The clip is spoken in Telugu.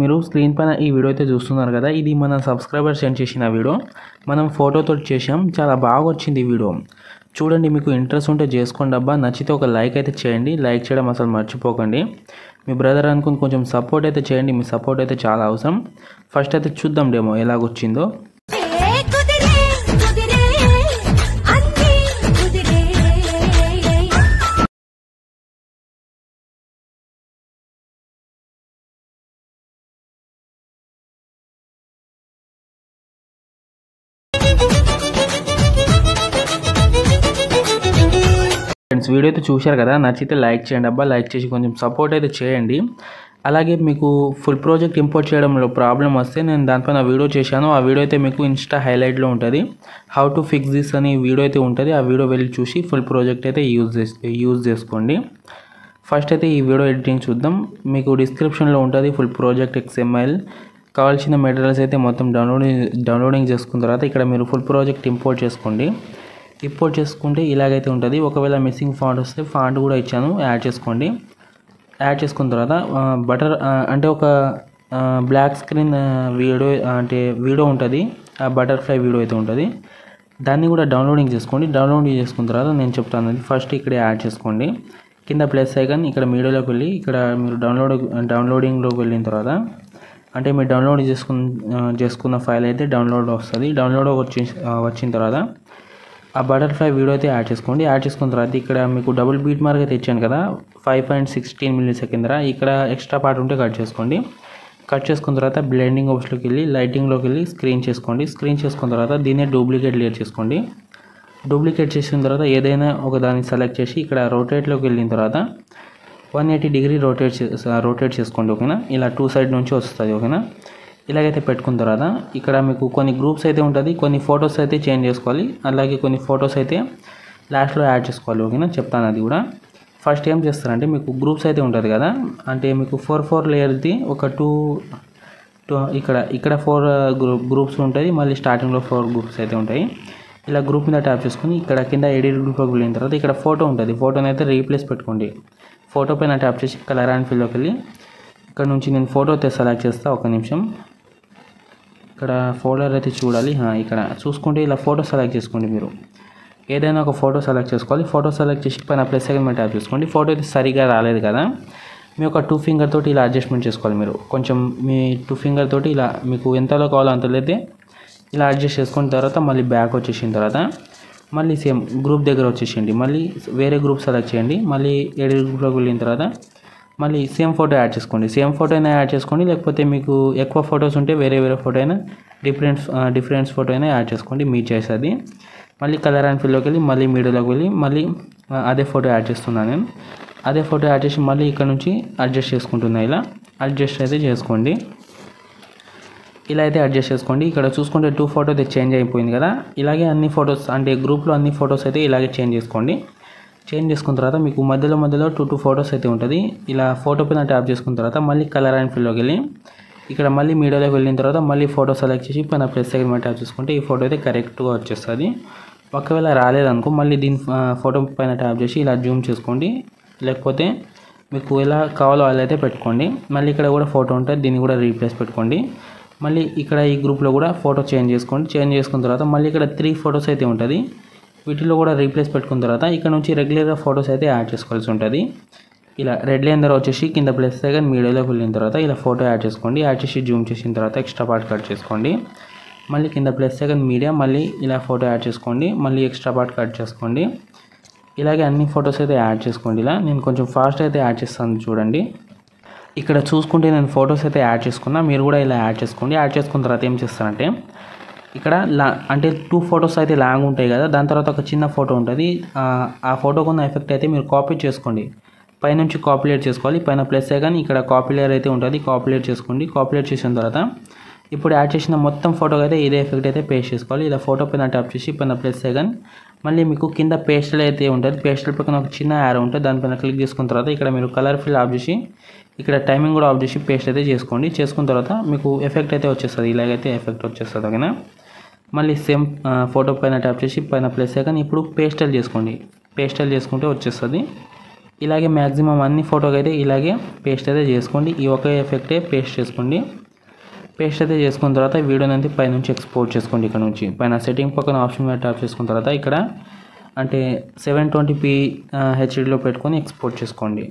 మీరు స్క్రీన్ పైన ఈ వీడియో అయితే చూస్తున్నారు కదా, ఇది మన సబ్స్క్రైబర్ సెండ్ చేసిన వీడియో. మనం ఫోటోతో చేసాం, చాలా బాగా వచ్చింది ఈ వీడియో. చూడండి, మీకు ఇంట్రెస్ట్ ఉంటే చేసుకోండి అబ్బా. నచ్చితే ఒక లైక్ అయితే చేయండి, లైక్ చేయడం అసలు మర్చిపోకండి. మీ బ్రదర్ అనుకుని కొంచెం సపోర్ట్ అయితే చేయండి, మీ సపోర్ట్ అయితే చాలా అవసరం. ఫస్ట్ అయితే చూద్దాం డెమో ఎలాగొచ్చిందో. ఫ్రెండ్స్, వీడియో అయితే చూశారు కదా, నచ్చితే లైక్ చేయండి అబ్బా. లైక్ చేసి కొంచెం సపోర్ట్ అయితే చేయండి. అలాగే మీకు ఫుల్ ప్రాజెక్ట్ ఇంపోర్ట్ చేయడంలో ప్రాబ్లం వస్తే నేను దానిపైన వీడియో చేశాను. ఆ వీడియో అయితే మీకు ఇన్స్టా హైలైట్లో ఉంటుంది. హౌ టు ఫిక్స్ దిస్ అని వీడియో అయితే ఉంటుంది. ఆ వీడియో వెళ్ళి చూసి ఫుల్ ప్రాజెక్ట్ అయితే యూజ్ చేసుకోండి. ఫస్ట్ అయితే ఈ వీడియో ఎడిటింగ్ చూద్దాం. మీకు డిస్క్రిప్షన్లో ఉంటుంది ఫుల్ ప్రాజెక్ట్ XML. కావాల్సిన మెటీరియల్స్ అయితే మొత్తం డౌన్లోడింగ్ చేసుకున్న తర్వాత ఇక్కడ మీరు ఫుల్ ప్రాజెక్ట్ ఇంపోర్ట్ చేసుకోండి. ఇంపోర్ట్ చేసుకుంటే ఇలాగైతే ఉంటుంది. ఒకవేళ మిస్సింగ్ ఫాంట్ వస్తే ఫాంట్ కూడా ఇచ్చాను, యాడ్ చేసుకోండి. యాడ్ చేసుకున్న తర్వాత అంటే ఒక బ్లాక్ స్క్రీన్ వీడియో ఉంటుంది. ఆ బటర్ఫ్లై వీడియో అయితే ఉంటుంది. దాన్ని కూడా డౌన్లోడింగ్ చేసుకోండి. డౌన్లోడింగ్ చేసుకున్న తర్వాత నేను చెప్తాను, ఫస్ట్ ఇక్కడ యాడ్ చేసుకోండి. కింద ప్లస్ ఐకాన్ ఇక్కడ మీడియాలోకి వెళ్ళి ఇక్కడ మీరు డౌన్లోడింగ్లోకి వెళ్ళిన తర్వాత అంటే మీరు డౌన్లోడ్ చేసుకున్న ఫైల్ అయితే డౌన్లోడ్ వస్తుంది. డౌన్లోడ్ వచ్చిన తర్వాత ఆ బటర్ఫ్లై వీడియో అయితే యాడ్ చేసుకోండి. యాడ్ చేసుకున్న తర్వాత ఇక్కడ మీకు డబుల్ బీట్ మార్క్ అయితే ఇచ్చాను కదా, 5.16 millisecond. ఇక్కడ ఎక్స్ట్రా పార్ట్ ఉంటే కట్ చేసుకోండి. కట్ చేసుకున్న తర్వాత బ్లెండింగ్ ఆప్షన్లోకి వెళ్ళి లైటింగ్లోకి వెళ్ళి స్క్రీన్ చేసుకోండి. స్క్రీన్ చేసుకున్న తర్వాత దీన్నే డూప్లికేట్ లేయర్ చేసుకోండి. డూప్లికేట్ చేసిన తర్వాత ఏదైనా ఒక దాన్ని సెలెక్ట్ చేసి ఇక్కడ రొటేట్లోకి వెళ్ళిన తర్వాత 180 degree రొటేట్ చేసుకోండి. ఓకేనా, ఇలా 2 sides నుంచి వస్తుంది. ఓకేనా, ఇలాగైతే పెట్టుకున్న తర్వాత ఇక్కడ మీకు కొన్ని గ్రూప్స్ అయితే ఉంటుంది, కొన్ని ఫొటోస్ అయితే చేంజ్ చేసుకోవాలి. అలాగే కొన్ని ఫొటోస్ అయితే లాస్ట్లో యాడ్ చేసుకోవాలి. ఓకేనా, చెప్తాను అది కూడా. ఫస్ట్ ఏం చేస్తారంటే మీకు గ్రూప్స్ అయితే ఉంటుంది కదా, అంటే మీకు 4 లేయర్ది ఒక ఇక్కడ 4 గ్రూప్స్ ఉంటాయి. మళ్ళీ స్టార్టింగ్లో 4 గ్రూప్స్ అయితే ఉంటాయి. ఇలా గ్రూప్ మీద ట్యాప్ చేసుకుని ఇక్కడ కింద ఎడిట్ గ్రూప్లోకి వెళ్ళిన తర్వాత ఇక్కడ ఫోటో ఉంటుంది. ఫోటోని అయితే రీప్లేస్ పెట్టుకోండి. ఫోటో పైన ట్యాప్ చేసి కలర్ అండ్ ఫిల్లోకి వెళ్ళి ఇక్కడ నుంచి నేను ఫోటో అయితే సెలెక్ట్ చేస్తాను. ఒక నిమిషం, ఇక్కడ ఫోల్డర్ అయితే చూడాలి. ఇక్కడ చూసుకుంటే ఇలా ఫోటో సెలెక్ట్ చేసుకోండి. మీరు ఏదైనా ఒక ఫోటో సెలెక్ట్ చేసుకోవాలి. ఫోటో సెలెక్ట్ చేసి పైన ప్లస్ ఐకాన్ మీద ట్యాప్ చేసుకోండి. ఫోటో అయితే సరిగా రాలేదు కదా, మీ ఒక 2 finger తోటి ఇలా అడ్జస్ట్మెంట్ చేసుకోవాలి. మీరు కొంచెం మీ 2 finger తోటి ఇలా మీకు ఎంతలో కావాలో అంతలైతే ఇలా అడ్జస్ట్ చేసుకున్న తర్వాత మళ్ళీ బ్యాక్ వచ్చేసిన తర్వాత మళ్ళీ సేమ్ గ్రూప్ దగ్గర వచ్చేసేయండి. మళ్ళీ వేరే గ్రూప్ సెలెక్ట్ చేయండి. మళ్ళీ ఎడిట్ గ్రూప్లోకి వెళ్ళిన తర్వాత మళ్ళీ సేమ్ ఫోటో యాడ్ చేసుకోండి. సేమ్ ఫోటో అయినా యాడ్ చేసుకోండి, లేకపోతే మీకు ఎక్కువ ఫొటోస్ ఉంటే వేరే ఫోటో అయినా డిఫరెంట్ ఫోటో అయినా యాడ్ చేసుకోండి, మీరు చేసేది. మళ్ళీ కలర్ అండ్ ఫిల్లోకి వెళ్ళి మళ్ళీ మీడియాలోకి వెళ్ళి మళ్ళీ అదే ఫోటో యాడ్ చేస్తున్నాను నేను. అదే ఫోటో యాడ్ చేసి మళ్ళీ ఇక్కడ నుంచి అడ్జస్ట్ చేసుకుంటున్నా. ఇలా అడ్జస్ట్ అయితే చేసుకోండి. ఇలా అయితే అడ్జస్ట్ చేసుకోండి. ఇక్కడ చూసుకుంటే 2 photos అయితే చేంజ్ అయిపోయింది కదా. ఇలాగే అన్ని ఫొటోస్ అంటే గ్రూప్లో అన్ని ఫొటోస్ అయితే ఇలాగే చేంజ్ చేసుకోండి. చేంజ్ చేసుకున్న తర్వాత మీకు మధ్యలో 2 photos అయితే ఉంటుంది. ఇలా ఫోటో పైన ట్యాప్ చేసుకున్న తర్వాత మళ్ళీ కలర్ అండ్ ఫిల్లోకి వెళ్ళి ఇక్కడ మళ్ళీ మీడియాలోకి వెళ్ళిన తర్వాత మళ్ళీ ఫోటో సెలెక్ట్ చేసి పైన ప్లస్ ఐకాన్ మీద ట్యాప్ చేసుకుంటే ఈ ఫోటో అయితే కరెక్ట్గా వచ్చేస్తుంది. ఒకవేళ రాలేదనుకో మళ్ళీ దీని ఫోటో పైన ట్యాప్ చేసి ఇలా జూమ్ చేసుకోండి, లేకపోతే మీకు ఎలా కావాలో అలా అయితే పెట్టుకోండి. మళ్ళీ ఇక్కడ కూడా ఫోటో ఉంటుంది, దీన్ని కూడా రీప్లేస్ పెట్టుకోండి. మళ్ళీ ఇక్కడ ఈ గ్రూప్లో కూడా ఫోటో చేంజ్ చేసుకోండి. చేంజ్ చేసుకున్న తర్వాత మళ్ళీ ఇక్కడ 3 photos అయితే ఉంటుంది. వీటిలో కూడా రీప్లేస్ పెట్టుకున్న తర్వాత ఇక్కడ నుంచి రెగ్యులర్గా ఫొటోస్ అయితే యాడ్ చేసుకోవాల్సి ఉంటుంది. ఇలా రెడ్ లైన్ దగ్గర వచ్చేసి కింద ప్లస్ ఐకాన్ మీడియాలోకి వెళ్ళిన తర్వాత ఇలా ఫోటో యాడ్ చేసుకోండి. యాడ్ చేసి జూమ్ చేసిన తర్వాత ఎక్స్ట్రా పార్ట్ కట్ చేసుకోండి. మళ్ళీ కింద ప్లస్ ఐకాన్ మీడియా మళ్ళీ ఇలా ఫోటో యాడ్ చేసుకోండి. మళ్ళీ ఎక్స్ట్రా పార్ట్ కట్ చేసుకోండి. ఇలాగే అన్ని ఫొటోస్ అయితే యాడ్ చేసుకోండి. ఇలా నేను కొంచెం ఫాస్ట్ అయితే యాడ్ చేస్తాను చూడండి. ఇక్కడ చూసుకుంటే నేను ఫొటోస్ అయితే యాడ్ చేసుకున్నా, మీరు కూడా ఇలా యాడ్ చేసుకోండి. యాడ్ చేసుకున్న తర్వాత ఏం చేస్తారంటే ఇక్కడ అంటే 2 photos అయితే లాంగ్ ఉంటాయి కదా, దాని తర్వాత ఒక చిన్న ఫోటో ఉంటుంది. ఆ ఫోటోకు ఉన్న ఎఫెక్ట్ అయితే మీరు కాపీ చేసుకోండి. పైనుంచి కాపీలేట్ చేసుకోవాలి. పైన ప్లస్ ఐకాన్ ఇక్కడ కాపీ లేయర్ అయితే ఉంటుంది, కాపీలేట్ చేసుకోండి. కాపీలేట్ చేసిన తర్వాత ఇప్పుడు యాడ్ చేసిన మొత్తం ఫోటోకి అయితే ఇదే ఎఫెక్ట్ అయితే పేస్ట్ చేసుకోవాలి. ఇలా ఫోటో పైన ట్యాప్ చేసి పైన ప్లస్ ఐకాన్ మళ్ళీ మీకు కింద పేస్టల్ అయితే ఉంటుంది. పేస్టల్ పక్కన ఒక చిన్న యారో ఉంటుంది, దానిపైన క్లిక్ చేసుకున్న తర్వాత ఇక్కడ మీరు కలర్ ఫిల్ ఆఫ్ చేసి ఇక్కడ టైమింగ్ కూడా ఆఫ్ చేసి పేస్ట్ అయితే చేసుకోండి. చేసుకున్న తర్వాత మీకు ఎఫెక్ట్ అయితే వచ్చేస్తుంది. ఇలాగైతే ఎఫెక్ట్ వచ్చేస్తుంది. ఓకేనా, మళ్ళీ సేమ్ ఫోటో పైన ట్యాప్ చేసి పైన ప్లస్ ఐకాన్ ఇప్పుడు పేస్టల్ చేసుకోండి. పేస్టల్ చేసుకుంటే వచ్చేస్తుంది. ఇలాగే మ్యాక్సిమం అన్ని ఫోటోకి అయితే ఇలాగే పేస్ట్ అయితే చేసుకోండి. ఈ ఒకే ఎఫెక్టే పేస్ట్ చేసుకోండి. పేస్ట్ అయితే చేసుకున్న తర్వాత వీడియోని అయితే పైనుంచి ఎక్స్పోర్ట్ చేసుకోండి. ఇక్కడ నుంచి పైన సెట్టింగ్ పక్కన ఆప్షన్ మీద ట్యాప్ చేసుకున్న తర్వాత ఇక్కడ అంటే 720p హెచ్డీలో పెట్టుకొని ఎక్స్పోర్ట్ చేసుకోండి.